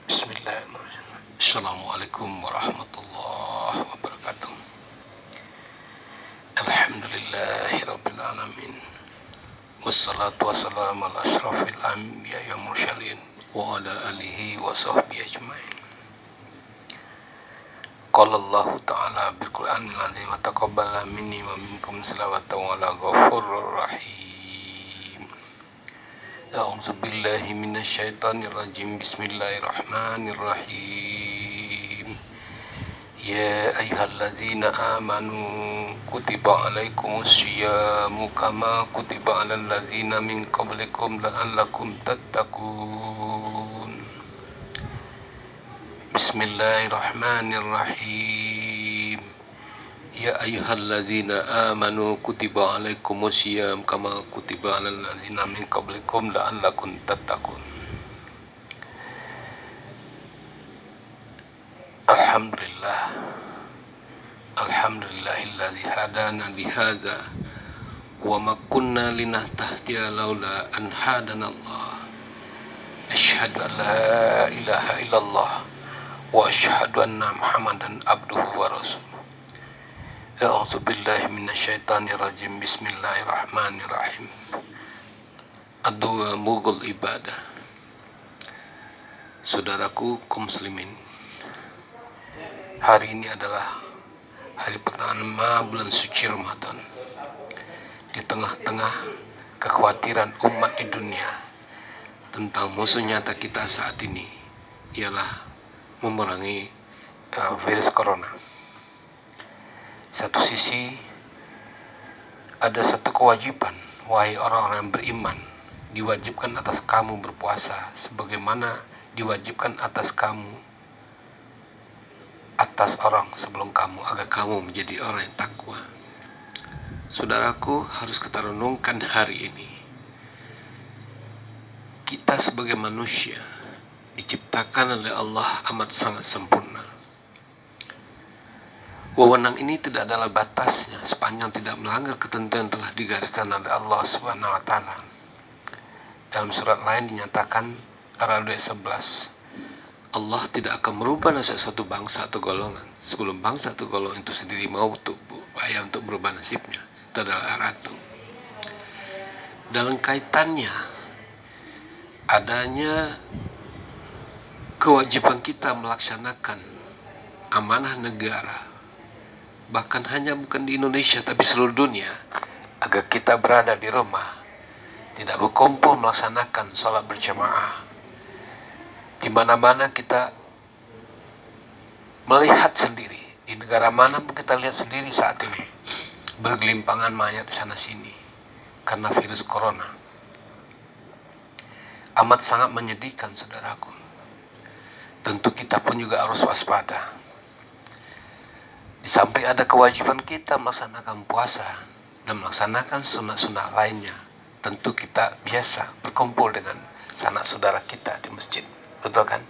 Bismillahirrahmanirrahim. Assalamualaikum warahmatullahi wabarakatuh. Alhamdulillahirabbil alamin. Wassalatu wassalamu ala asyrafil anbiya'i wal mursalin wa ala alihi wa sahbihi ajmain. Qala Allah ta'ala bil Qur'anil azim wa taqabbala minni wa minkum salawatan wa ala ghafurur rahim. A'udzu billahi minasyaitonir rajim. Bismillahirrahmanirrahim. Ya ayyuhalladzina amanu kutiba alaikumus syiyamu kama kutiba alal ladzina min qablikum la'allakum tattaqun. Bismillahirrahmanirrahim. Ya ayyuhalladzina amanu kutiba alaikumus syiyam kama kutiba alal ladzina min qablikum la'allakum tattaqun. Alhamdulillah. Alhamdulillahilladzi hadana lihadza wa ma kunna linahtadiya laula an hadanallah. Asyhadu an la ilaha illallah wa asyhadu anna Muhammadan abduhu wa rasuluh. A'udzu billahi minasyaitonir rajim. Bismillahirrahmanirrahim. Ad-du'a mughul ibadah. Saudaraku kaum muslimin, hari ini adalah hari pertama bulan suci Ramadan. Di tengah-tengah kekhawatiran umat di dunia tentang musuh nyata kita saat ini ialah memerangi virus corona. Satu sisi ada satu kewajiban, wahai orang-orang yang beriman, diwajibkan atas kamu berpuasa sebagaimana diwajibkan atas kamu atas orang sebelum kamu, agar kamu menjadi orang yang takwa. Saudaraku, harus kita renungkan hari ini. Kita sebagai manusia diciptakan oleh Allah amat sangat sempurna. Wewenang ini tidak adalah batasnya sepanjang tidak melanggar ketentuan yang telah digariskan oleh Allah Subhanahu wa taala. Dalam surat lain dinyatakan Al-Ra'd 11, Allah tidak akan merubah nasib satu bangsa atau golongan sebelum bangsa atau golongan itu sendiri mau untuk berupaya untuk merubah nasibnya. Itu adalah Al-Ra'd. Dalam kaitannya adanya kewajiban kita melaksanakan amanah negara, bahkan hanya bukan di Indonesia tapi seluruh dunia, agar kita berada di rumah, tidak berkumpul melaksanakan sholat berjamaah. Di mana-mana kita melihat sendiri, di negara mana pun kita lihat sendiri saat ini bergelimpangan mayat di sana sini karena virus corona. Amat sangat menyedihkan, saudaraku. Tentu kita pun juga harus waspada. Di samping ada kewajiban kita melaksanakan puasa dan melaksanakan sunnah-sunnah lainnya, tentu kita biasa berkumpul dengan sanak saudara kita di masjid. Betul kan?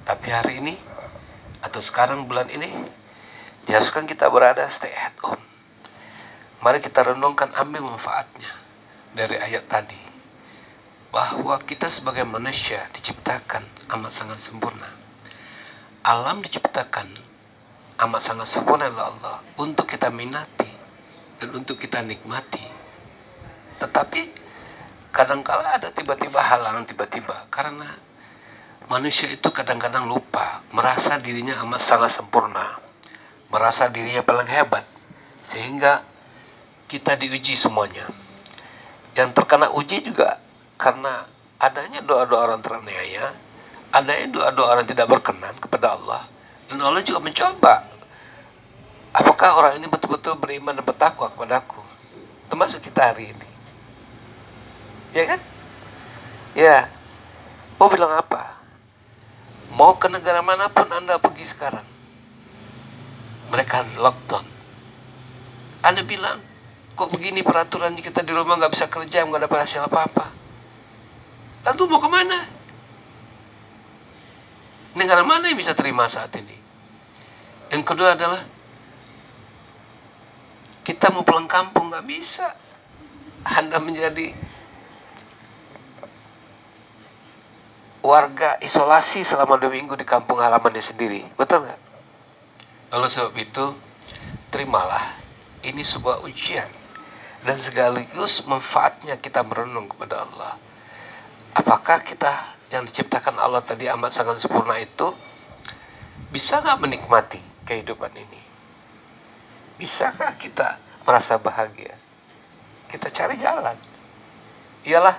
Tapi hari ini atau sekarang bulan ini diharuskan kita berada stay at home. Mari kita renungkan, ambil manfaatnya dari ayat tadi, bahwa kita sebagai manusia diciptakan amat sangat sempurna. Alam diciptakan amat sangat sempurna oleh Allah untuk kita minati dan untuk kita nikmati. Tetapi kadangkala ada tiba-tiba halangan, karena manusia itu kadang-kadang lupa, merasa dirinya amat sangat sempurna, merasa dirinya paling hebat, sehingga kita diuji semuanya. Yang terkena uji juga karena adanya doa-doa orang teraniaya, adanya doa-doa orang tidak berkenan kepada Allah, dan Allah juga mencoba apakah orang ini betul-betul beriman dan bertakwa kepadaku, termasuk kita hari ini. Ya kan? Ya, mau bilang apa? Mau ke negara manapun Anda pergi sekarang, mereka lockdown. Anda bilang, kok begini peraturan, kita di rumah nggak bisa kerja, nggak dapat hasil apa-apa. Lalu mau kemana? Negara mana yang bisa terima saat ini? Yang kedua adalah kita mau pulang kampung nggak bisa. Anda menjadi warga isolasi selama 2 minggu di kampung halamannya sendiri. Betul nggak? Oleh sebab itu, terimalah ini sebuah ujian dan sekaligus manfaatnya kita merenung kepada Allah. Apakah kita yang diciptakan Allah tadi amat sangat sempurna itu bisa nggak menikmati kehidupan ini? Bisakah kita merasa bahagia? Kita cari jalan. Ialah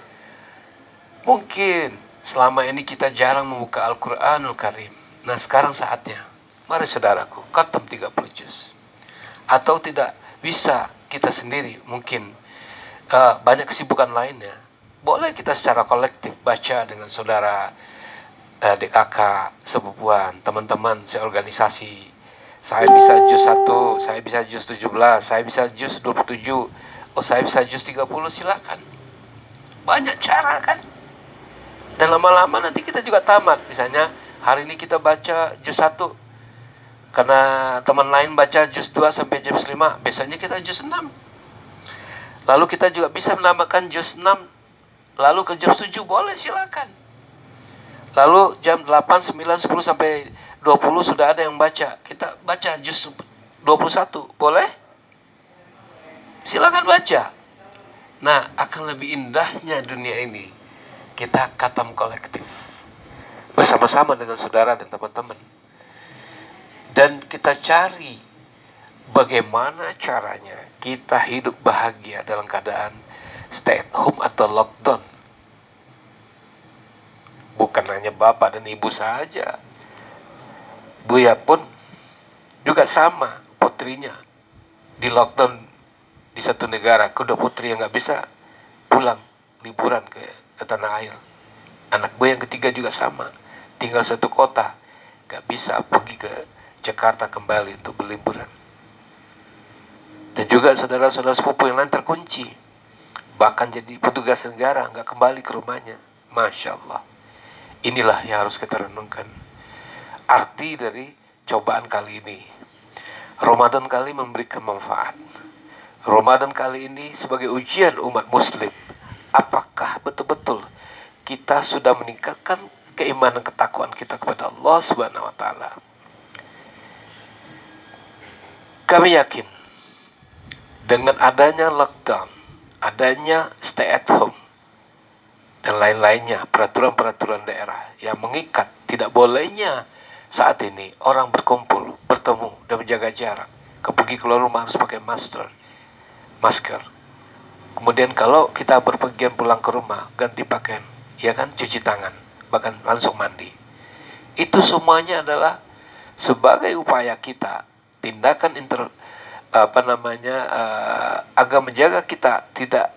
mungkin selama ini kita jarang membuka Al-Quranul Karim. Nah, sekarang saatnya. Mari saudaraku, khatam 30 juz. Atau tidak bisa kita sendiri, mungkin banyak kesibukan lainnya. Boleh kita secara kolektif baca dengan saudara DKK, sepupuan, teman-teman seorganisasi. Saya bisa juz 1, saya bisa juz 17, saya bisa juz 27, saya bisa juz 30, silakan. Banyak cara kan? Dan lama-lama nanti kita juga tamat. Misalnya hari ini kita baca juz 1, karena teman lain baca juz 2 sampai juz 5, besoknya kita juz 6. Lalu kita juga bisa menambahkan juz 6, lalu ke juz 7, boleh, silakan. Lalu jam 8, 9, 10 sampai 20 sudah ada yang baca. Kita baca juz 21, boleh? Silakan baca. Nah, akan lebih indahnya dunia ini kita khatam kolektif bersama-sama dengan saudara dan teman-teman. Dan kita cari bagaimana caranya kita hidup bahagia dalam keadaan stay at home atau lockdown. Bukan hanya bapak dan ibu saja. Buya pun juga sama, putrinya di lockdown di satu negara. Kedua putri yang gak bisa pulang liburan ke tanah air. Anak Buya yang ketiga juga sama, tinggal satu kota, gak bisa pergi ke Jakarta kembali untuk berliburan. Dan juga saudara-saudara sepupu yang lain terkunci, bahkan jadi petugas negara, gak kembali ke rumahnya. Masya Allah. Inilah yang harus kita renungkan. Arti dari cobaan kali ini. Ramadan kali memberikan manfaat. Ramadan kali ini sebagai ujian umat muslim. Apakah betul-betul kita sudah meningkatkan keimanan ketakwaan kita kepada Allah Subhanahu wa taala? Kami yakin dengan adanya lockdown, adanya stay at home, dan lain-lainnya, peraturan-peraturan daerah yang mengikat tidak bolehnya saat ini orang berkumpul, bertemu, dan menjaga jarak. Pergi keluar rumah harus pakai masker. Kemudian kalau kita berpergian pulang ke rumah, ganti pakaian, ya kan, cuci tangan, bahkan langsung mandi. Itu semuanya adalah sebagai upaya kita, tindakan agar menjaga kita tidak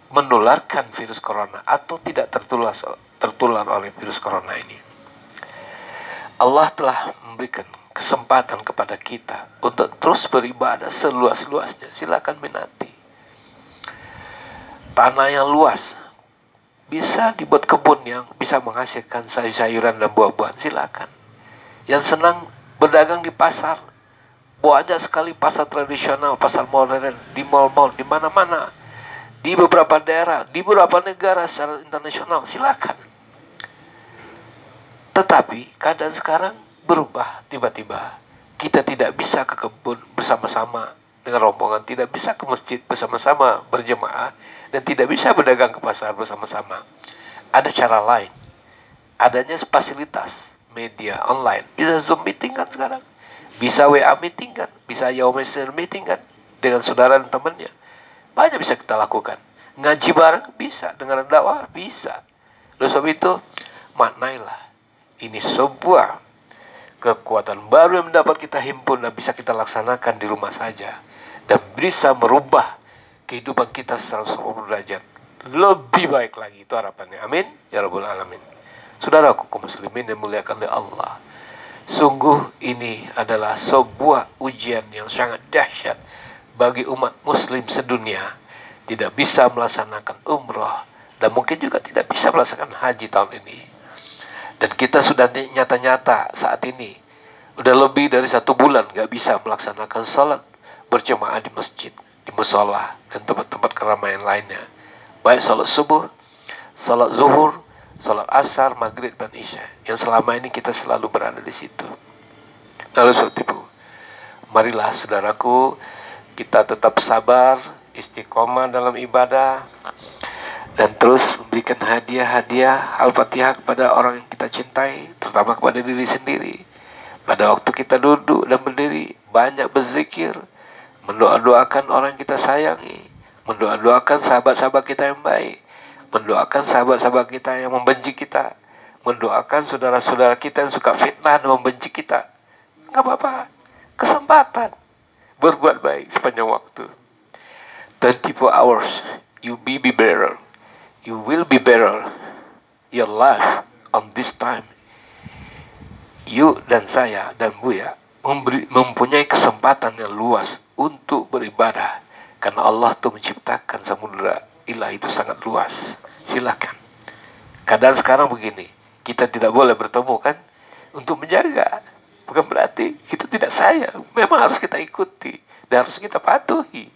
menularkan virus corona atau tidak tertular oleh virus corona ini. Allah telah memberikan kesempatan kepada kita untuk terus beribadah seluas-luasnya. Silakan minati. Tanah yang luas bisa dibuat kebun yang bisa menghasilkan sayur-sayuran dan buah-buahan. Silakan. Yang senang berdagang di pasar, banyak sekali pasar tradisional, pasar modern, di mal-mal, di mana-mana, di beberapa daerah, di beberapa negara secara internasional. Silakan. Tetapi keadaan sekarang berubah tiba-tiba. Kita tidak bisa ke kebun bersama-sama dengan rombongan, tidak bisa ke masjid bersama-sama berjemaah, dan tidak bisa berdagang ke pasar bersama-sama. Ada cara lain. Adanya fasilitas media online. Bisa Zoom meeting kan sekarang. Bisa WA meeting kan. Bisa Yahoo Messenger meeting kan. Dengan saudara dan temannya. Banyak bisa kita lakukan. Ngaji bareng bisa. Dengar dakwah bisa. Oleh sebab itu, maknailah. Ini sebuah kekuatan baru yang mendapat kita himpun dan bisa kita laksanakan di rumah saja. Dan bisa merubah kehidupan kita 180 derajat. Lebih baik lagi. Itu harapannya. Amin. Ya Rabbal Alamin. Saudaraku kaum muslimin yang muliakan oleh Allah. Sungguh ini adalah sebuah ujian yang sangat dahsyat bagi umat muslim sedunia. Tidak bisa melaksanakan umrah. Dan mungkin juga tidak bisa melaksanakan haji tahun ini. Dan kita sudah nyata-nyata saat ini udah lebih dari 1 bulan gak bisa melaksanakan salat berjemaah di masjid, di musola, dan tempat-tempat keramaian lainnya. Baik salat subuh, salat zuhur, sholat asar, maghrib, dan isya, yang selama ini kita selalu berada di situ. Lalu sebab itu, marilah saudaraku, kita tetap sabar, istiqomah dalam ibadah, dan terus memberikan hadiah-hadiah Al-Fatihah kepada orang yang kita cintai, terutama kepada diri sendiri. Pada waktu kita duduk dan berdiri, banyak berzikir, mendoa-doakan orang yang kita sayangi, mendoa-doakan sahabat-sahabat kita yang baik, mendoakan sahabat-sahabat kita yang membenci kita, mendoakan saudara-saudara kita yang suka fitnah dan membenci kita. Gak apa-apa, kesempatan berbuat baik sepanjang waktu. 24 hours, you be better. You will be better. Your life on this time. You dan saya dan Buya mempunyai kesempatan yang luas untuk beribadah. Karena Allah tuh menciptakan samudera ilahi itu sangat luas. Silakan. Keadaan sekarang begini, kita tidak boleh bertemu kan, untuk menjaga. Bukan berarti kita tidak sayang. Memang harus kita ikuti dan harus kita patuhi.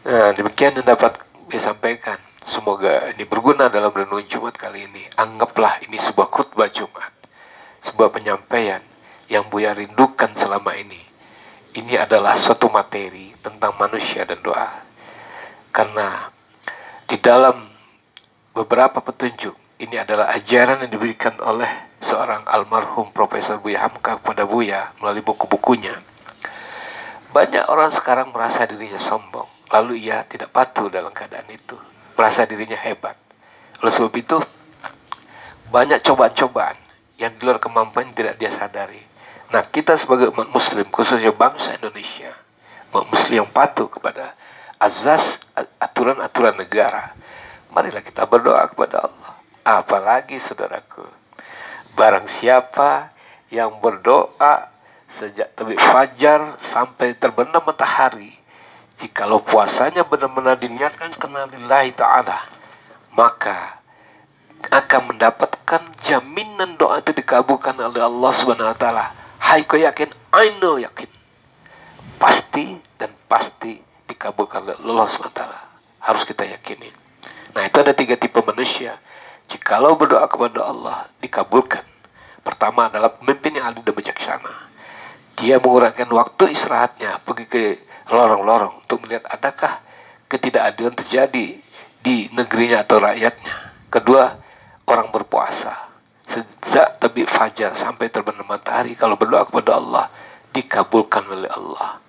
Nah, demikian yang dapat saya sampaikan. Semoga ini berguna dalam renungan Jumat kali ini. Anggaplah ini sebuah khutbah Jumat, sebuah penyampaian yang Buya rindukan selama ini. Ini adalah suatu materi tentang manusia dan doa. Karena di dalam beberapa petunjuk, ini adalah ajaran yang diberikan oleh seorang almarhum Profesor Buya Hamka kepada Buya melalui buku-bukunya. Banyak orang sekarang merasa dirinya sombong, lalu ia tidak patuh dalam keadaan itu, merasa dirinya hebat. Oleh sebab itu, banyak cobaan-cobaan yang di luar kemampuan tidak dia sadari. Nah, kita sebagai umat muslim, khususnya bangsa Indonesia, umat muslim yang patuh kepada azas aturan-aturan negara, marilah kita berdoa kepada Allah. Apalagi saudaraku, barang siapa yang berdoa sejak terbit fajar sampai terbenam matahari, jikalau puasanya benar-benar diniatkan karena lillahi ta'ala, maka akan mendapatkan jaminan doa itu dikabulkan oleh Allah Subhanahu wa taala. Hai kau yakin? I know yakin. Pasti dan pasti dikabulkan oleh Allah Subhanahu wa taala. Harus kita yakini. Nah, itu ada 3 tipe manusia. Jikalau berdoa kepada Allah dikabulkan. Pertama adalah pemimpin yang adil dan bijaksana. Dia mengurangkan waktu istirahatnya pergi ke lorong-lorong untuk melihat adakah ketidakadilan terjadi di negerinya atau rakyatnya. Kedua, orang berpuasa sejak terbit fajar sampai terbenam matahari, kalau berdoa kepada Allah dikabulkan oleh Allah.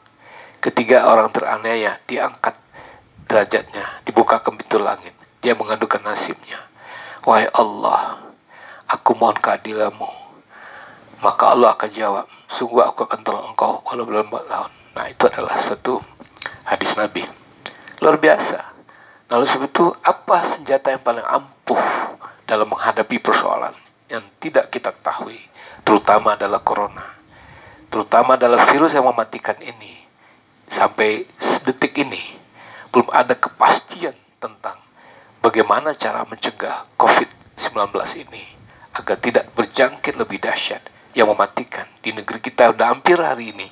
Ketiga, orang teraniaya diangkat derajatnya, dibukakan pintu langit, dia mengadukan nasibnya. Wahai Allah, aku mohon keadilanmu. Maka Allah akan jawab, sungguh aku akan tolong engkau walau berlambat laun. Nah, itu adalah satu hadis Nabi. Luar biasa. Lalu sebab itu, apa senjata yang paling ampuh dalam menghadapi persoalan yang tidak kita ketahui, terutama adalah corona, terutama adalah virus yang mematikan ini. Sampai detik ini belum ada kepastian tentang bagaimana cara mencegah COVID-19 ini agar tidak berjangkit lebih dahsyat yang mematikan di negeri kita. Udah hampir hari ini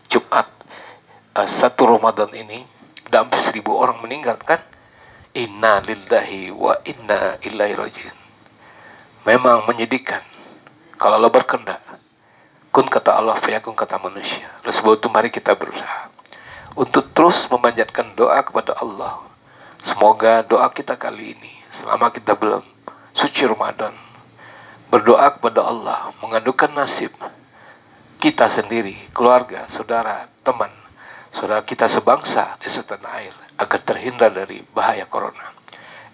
Jumat 1 Ramadan ini udah hampir 1.000 orang meninggal kan. Inna lillahi wa inna ilaihi rajiun. Memang menyedihkan. Kalau Allah berkehendak, kun kata Allah, fayakun kata manusia. Oleh sebab itu mari kita berusaha untuk terus memanjatkan doa kepada Allah. Semoga doa kita kali ini, selama kita belum suci Ramadan, berdoa kepada Allah, mengadukan nasib kita sendiri, keluarga, saudara, teman, saudara kita sebangsa di setanah air, agar terhindar dari bahaya corona.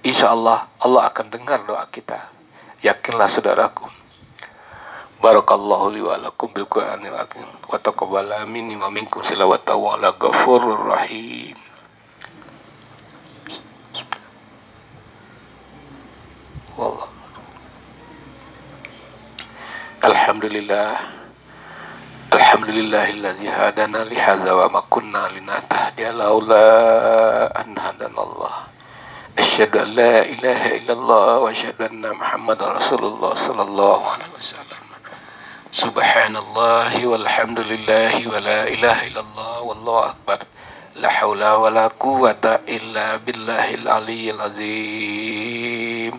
Insya Allah, Allah akan dengar doa kita. Yakinlah saudaraku. Barakallahu li wa lakum bil Qur'anil azim wa taqabbala minni wa minkum salawatu ala ghafurur rahim. Wallah. Alhamdulillah. Alhamdulillahilladzi hadana li hadza wa ma kunna linahtadiya laula an hadanallah. Asyhadu an la ilaha illallah wa asyhadu anna Muhammadar Rasulullah sallallahu alaihi wasallam. Subhanallah walhamdulillah wa la ilaha illallah wallahu akbar. La haula wa la quwwata illa billahil aliyyil azim.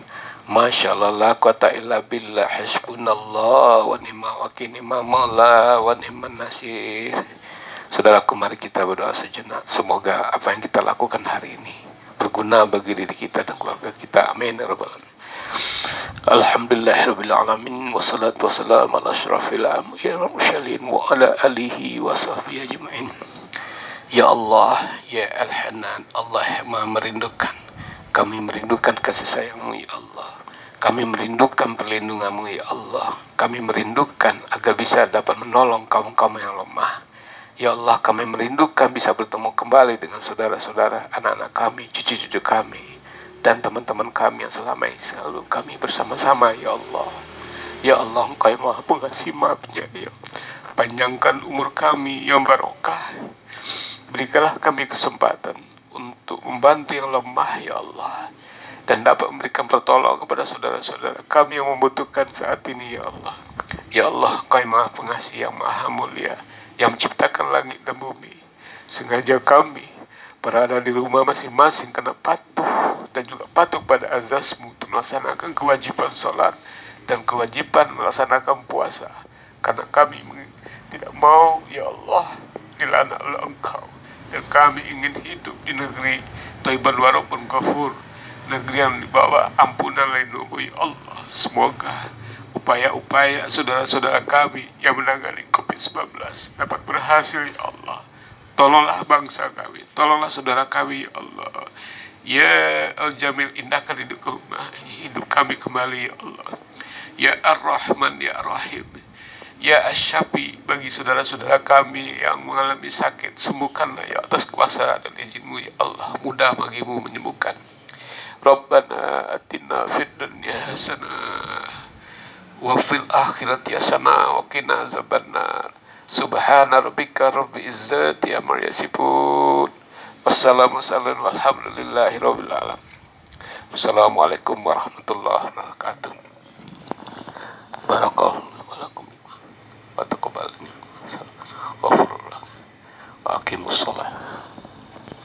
Masya Allah, la quwata illa billah, hasbunallah wa ni'mal wakil, ni'mal maula wa ni'man nasir. Saudaraku, mari kita berdoa sejenak. Semoga apa yang kita lakukan hari ini berguna bagi diri kita dan keluarga kita. Amin ya rabbal alamin. Alhamdulillahirabbil alamin, wassalatu wassalamu ala asyrafil mursalin wa ala alihi wa sahbihi ajmain. Ya Allah, ya Al-Hanan, Allah yang Maha merindukan. Kami merindukan kasih sayang-Mu ya Allah. Kami merindukan perlindungan-Mu ya Allah. Kami merindukan agar bisa dapat menolong kaum-kaum yang lemah. Ya Allah, kami merindukan bisa bertemu kembali dengan saudara-saudara, anak-anak kami, cucu-cucu kami, dan teman-teman kami yang selama ini selalu kami bersama-sama ya Allah. Ya Allah, Engkau yang Maha Pengasih Maha Penyayang. Panjangkan umur kami yang barokah. Berikanlah kami kesempatan untuk membantu yang lemah ya Allah, dan dapat memberikan pertolongan kepada saudara-saudara kami yang membutuhkan saat ini ya Allah. Ya Allah, Engkau yang Maha Pengasih, yang Maha Mulia, yang menciptakan langit dan bumi. Sengaja kami berada di rumah masing-masing karena patuh dan juga patuh pada azas-Mu untuk melaksanakan kewajiban sholat dan kewajiban melaksanakan puasa. Karena kami tidak mau ya Allah dilaknat oleh Engkau, dan kami ingin hidup di negeri Thayyiban walaupun kafur, negeri yang dibawa ampunan lindung-Mu ya Allah. Semoga upaya-upaya saudara-saudara kami yang menangani COVID-19 dapat berhasil ya Allah. Tolonglah bangsa kami, tolonglah saudara kami ya Allah. Ya Al-Jamil, indahkan hidup kami kembali ya Allah. Ya Ar-Rahman, ya Ar-Rahim, ya Asy-Syafi, bagi saudara-saudara kami yang mengalami sakit, sembuhkanlah ya atas kuasa dan izin-Mu ya Allah. Mudah bagi-Mu menyembuhkan. Rabbana atina fid dunya hasanah wa fil akhirati hasanah wa qina azabannar. Subhana rabbika rabbil izzati amma yasifun. Wassalamualaikum walhamdulillahi rabbil alamin. Wassalamualaikum warahmatullahi wabarakatuh. Barakallahu